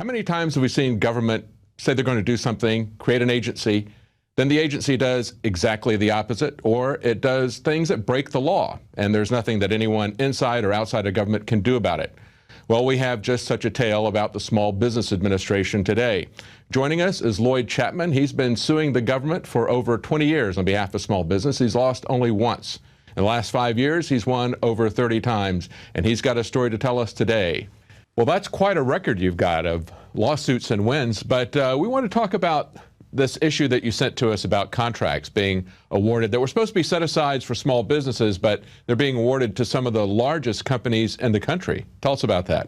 many times have we seen government say they're going to do something, create an agency, then the agency does exactly the opposite, or it does things that break the law, and there's nothing that anyone inside or outside of government can do about it? Well, we have just such a tale about the Small Business Administration today. Joining us is Lloyd Chapman. He's been suing the government for over 20 years on behalf of small business. He's lost only once. In the last 5 years, he's won over 30 times, and he's got a story to tell us today. Well, that's quite a record you've got of lawsuits and wins, but we want to talk about this issue that you sent to us about contracts being awarded that were supposed to be set aside for small businesses, but they're being awarded to some of the largest companies in the country. Tell us about that.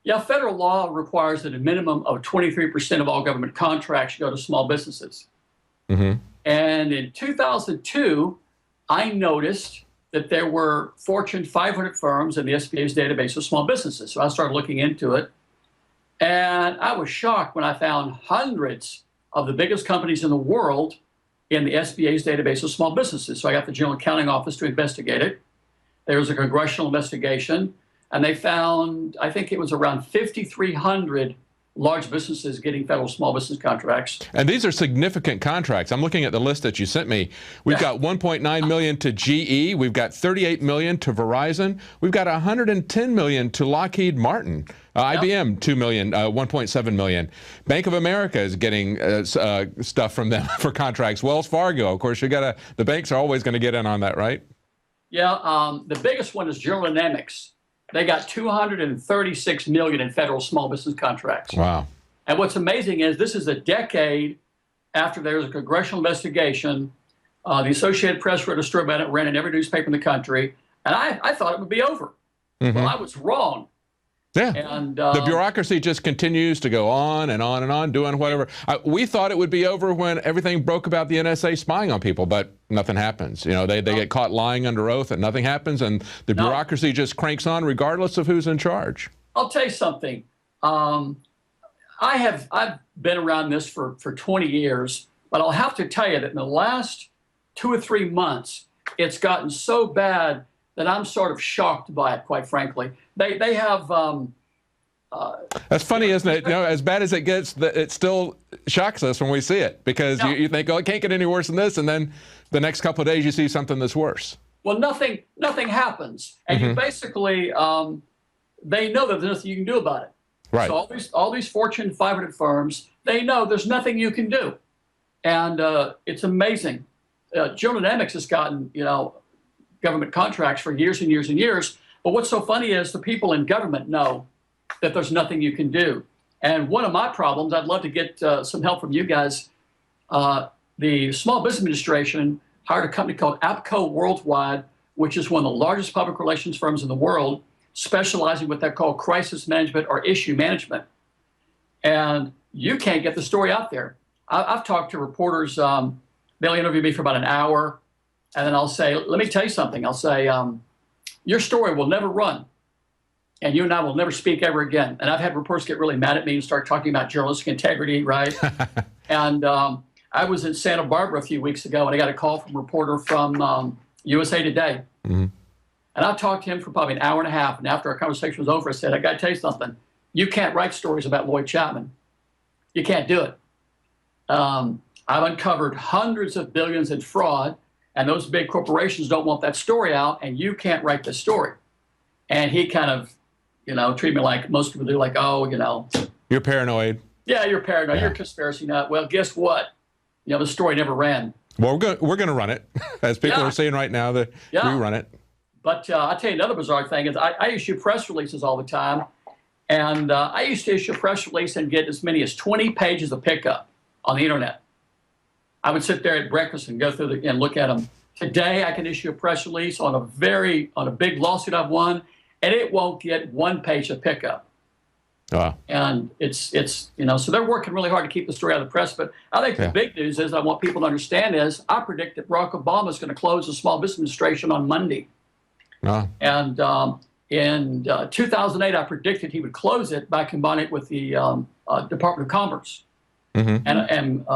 Yeah, federal law requires that a minimum of 23% of all government contracts go to small businesses. And in 2002, I noticed that there were Fortune 500 firms in the SBA's database of small businesses. So I started looking into it, and I was shocked when I found hundreds of the biggest companies in the world in the SBA's database of small businesses. So I got the General Accounting Office to investigate it. There was a congressional investigation, and they found, I think it was around 5,300 large businesses getting federal small business contracts. And these are significant contracts. I'm looking at the list that you sent me. We've got $1.9 million to GE. We've got $38 million to Verizon. We've got $110 million to Lockheed Martin. IBM, $2 million, $1.7 million. Bank of America is getting stuff from them for contracts. Wells Fargo, of course, the banks are always going to get in on that, right? Yeah, the biggest one is General Dynamics. They got $236 million in federal small business contracts. Wow. And what's amazing is this is a decade after there was a congressional investigation. The Associated Press wrote a story about it, ran in every newspaper in the country, and I thought it would be over. Well, I was wrong. Yeah, and the bureaucracy just continues to go on and on and on, doing whatever. We thought it would be over when everything broke about the NSA spying on people, but nothing happens. You know, they get caught lying under oath and nothing happens, and the bureaucracy just cranks on regardless of who's in charge. I'll tell you something. I've been around this for 20 years, but I'll have to tell you that in the last 2 or 3 months, it's gotten so bad that I'm sort of shocked by it, quite frankly. They have... That's funny, isn't it? You know, as bad as it gets, it still shocks us when we see it, because you think, oh, it can't get any worse than this, and then the next couple of days you see something that's worse. Well, nothing happens. And you basically, they know that there's nothing you can do about it. Right. So all these Fortune 500 firms, they know there's nothing you can do. And it's amazing. General Dynamics has gotten, government contracts for years and years and years. But what's so funny is the people in government know that there's nothing you can do. And one of my problems, I'd love to get some help from you guys. The Small Business Administration hired a company called APCO Worldwide, which is one of the largest public relations firms in the world, specializing in what they call crisis management or issue management. And you can't get the story out there. I've talked to reporters. They'll interview me for about an hour. And then I'll say, let me tell you something. I'll say, your story will never run, and you and I will never speak ever again. And I've had reporters get really mad at me and start talking about journalistic integrity, right? And I was in Santa Barbara a few weeks ago, and I got a call from a reporter from USA Today. And I talked to him for probably an hour and a half. And after our conversation was over, I said, I got to tell you something. You can't write stories about Lloyd Chapman. You can't do it. I've uncovered hundreds of billions in fraud, and those big corporations don't want that story out, and you can't write the story. And he kind of, treated me like most people do, like, oh, You're paranoid. Yeah, you're paranoid. You're a conspiracy nut. Well, guess what? The story never ran. Well, we're going to run it. As people are saying right now, that we run it. But I'll tell you another bizarre thing is I issue press releases all the time. And I used to issue a press release and get as many as 20 pages of pickup on the internet. I would sit there at breakfast and go through and look at them. Today, I can issue a press release on a big lawsuit I've won, and it won't get 1 page of pickup. Wow. And it's so they're working really hard to keep the story out of the press. But I think the big news is I want people to understand is I predict that Barack Obama is going to close the Small Business Administration on Monday. And in 2008, I predicted he would close it by combining it with the Department of Commerce. And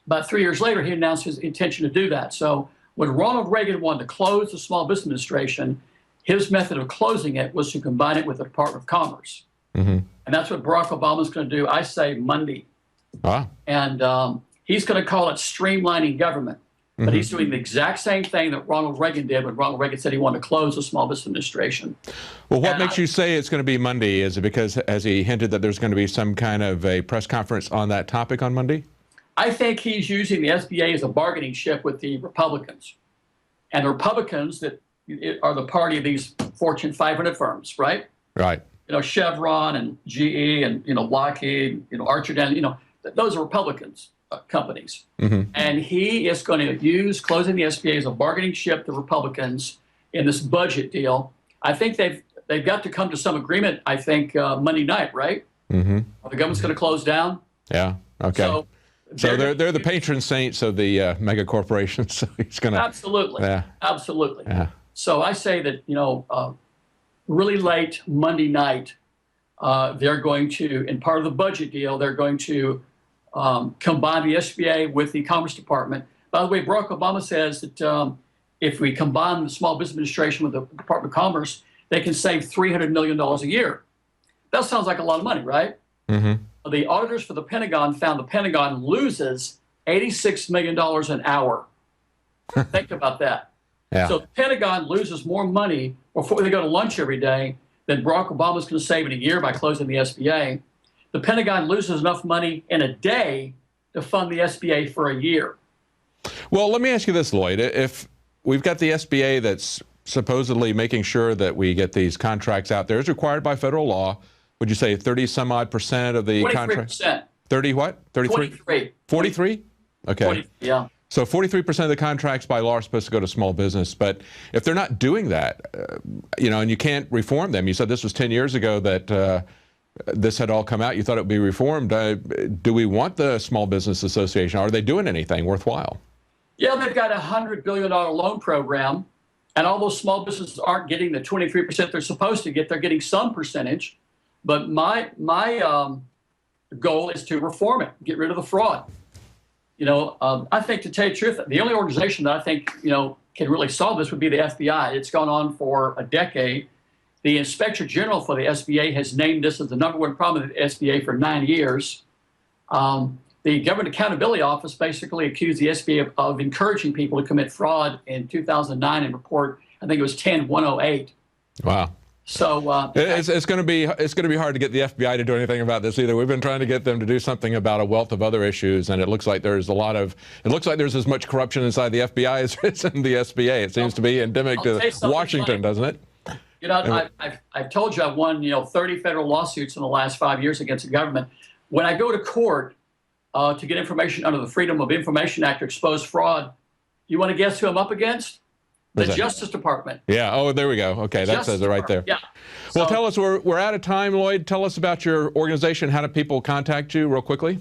about 3 years later, he announced his intention to do that. So when Ronald Reagan wanted to close the Small Business Administration, his method of closing it was to combine it with the Department of Commerce. And that's what Barack Obama's going to do, I say, Monday. Ah. And he's going to call it streamlining government. But he's doing the exact same thing that Ronald Reagan did when Ronald Reagan said he wanted to close the Small Business Administration. Well, what makes you say it's going to be Monday? Is it because, has he hinted that there's going to be some kind of a press conference on that topic on Monday? I think he's using the SBA as a bargaining chip with the Republicans. And the Republicans that are the party of these Fortune 500 firms, right? Right. You know, Chevron and GE and, you know, Lockheed, you know, Archer Daniels, you know, those are Republicans. Companies. And he is going to use closing the SBA as a bargaining chip to Republicans in this budget deal. I think they've got to come to some agreement, I think, Monday night, right? The government's going to close down. Yeah, okay. So they're the patron saints of the mega corporations. So he's going to... Absolutely. Yeah. Absolutely. Yeah. So I say that, you know, really late Monday night, they're going to, in part of the budget deal, they're going to combine the SBA with the Commerce Department. By the way, Barack Obama says that if we combine the Small Business Administration with the Department of Commerce, they can save $300 million a year. That sounds like a lot of money, right? The auditors for the Pentagon found the Pentagon loses $86 million an hour. Think about that. Yeah. So the Pentagon loses more money before they go to lunch every day than Barack Obama's going to save in a year by closing the SBA. The Pentagon loses enough money in a day to fund the SBA for a year. Well, let me ask you this, Lloyd. If we've got the SBA that's supposedly making sure that we get these contracts out there, is required by federal law, would you say 30-some-odd% of the contracts? 30 what? 33? 43. 43? Okay. 40, yeah. So 43% of the contracts by law are supposed to go to small business. But if they're not doing that, you know, and you can't reform them, you said this was 10 years ago that this had all come out. You thought it would be reformed. Do we want the Small Business Association? Are they doing anything worthwhile? Yeah, they've got a $100 billion loan program, and all those small businesses aren't getting the 23% they're supposed to get. They're getting some percentage. But my goal is to reform it, get rid of the fraud. You know, I think, to tell you the truth, the only organization that I think, you know, can really solve this would be the FBI. It's gone on for a decade. The Inspector General for the SBA has named this as the #1 problem of the SBA for 9 years. The Government Accountability Office basically accused the SBA of encouraging people to commit fraud in 2009 and report, I think it was 10108. Wow. So it's going to be hard to get the FBI to do anything about this either. We've been trying to get them to do something about a wealth of other issues, and it looks like there's there's as much corruption inside the FBI as there is in the SBA. It seems to be endemic to Washington, doesn't it? You know, I've told you I've won, you know, 30 federal lawsuits in the last 5 years against the government. When I go to court to get information under the Freedom of Information Act to expose fraud, you want to guess who I'm up against? The Justice Department. Yeah. Oh, there we go. Okay, that says it right there. Yeah. Well, tell us, we're out of time, Lloyd. Tell us about your organization. How do people contact you real quickly?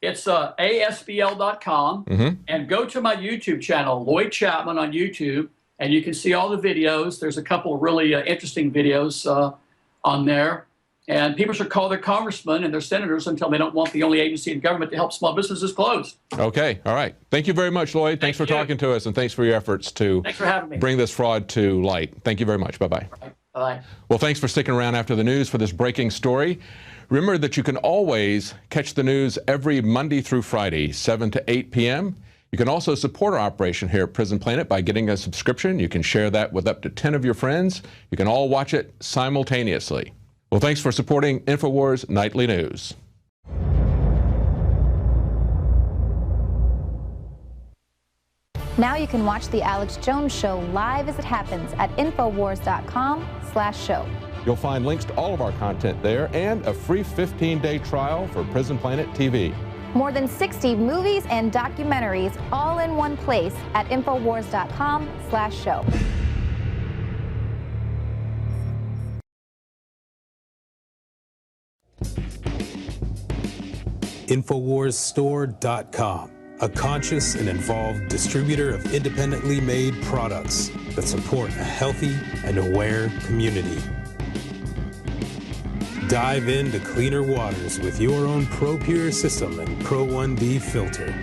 It's ASBL.com. And go to my YouTube channel, Lloyd Chapman on YouTube, and you can see all the videos. There's a couple of really interesting videos on there. And people should call their congressmen and their senators until they don't want the only agency in government to help small businesses close. Okay. All right. Thank you very much, Lloyd. Thanks for talking to us, and thanks for your efforts to bring this fraud to light. Thank you very much. Bye-bye. Bye. Well, thanks for sticking around after the news for this breaking story. Remember that you can always catch the news every Monday through Friday, 7 to 8 p.m. You can also support our operation here at Prison Planet by getting a subscription. You can share that with up to 10 of your friends. You can all watch it simultaneously. Well, thanks for supporting InfoWars Nightly News. Now you can watch The Alex Jones Show live as it happens at Infowars.com/show. You'll find links to all of our content there and a free 15-day trial for Prison Planet TV. More than 60 movies and documentaries all in one place at Infowars.com/show. InfoWarsStore.com, a conscious and involved distributor of independently made products that support a healthy and aware community. Dive into cleaner waters with your own ProPure system and Pro1D filter.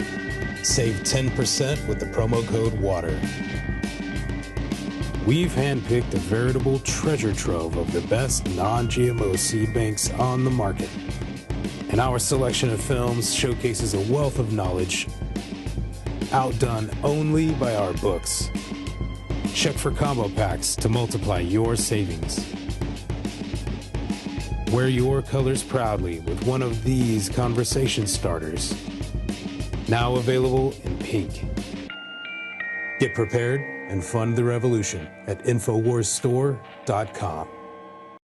Save 10% with the promo code WATER. We've handpicked a veritable treasure trove of the best non-GMO seed banks on the market. And our selection of films showcases a wealth of knowledge outdone only by our books. Check for combo packs to multiply your savings. Wear your colors proudly with one of these conversation starters. Now available in pink. Get prepared and fund the revolution at InfoWarsStore.com.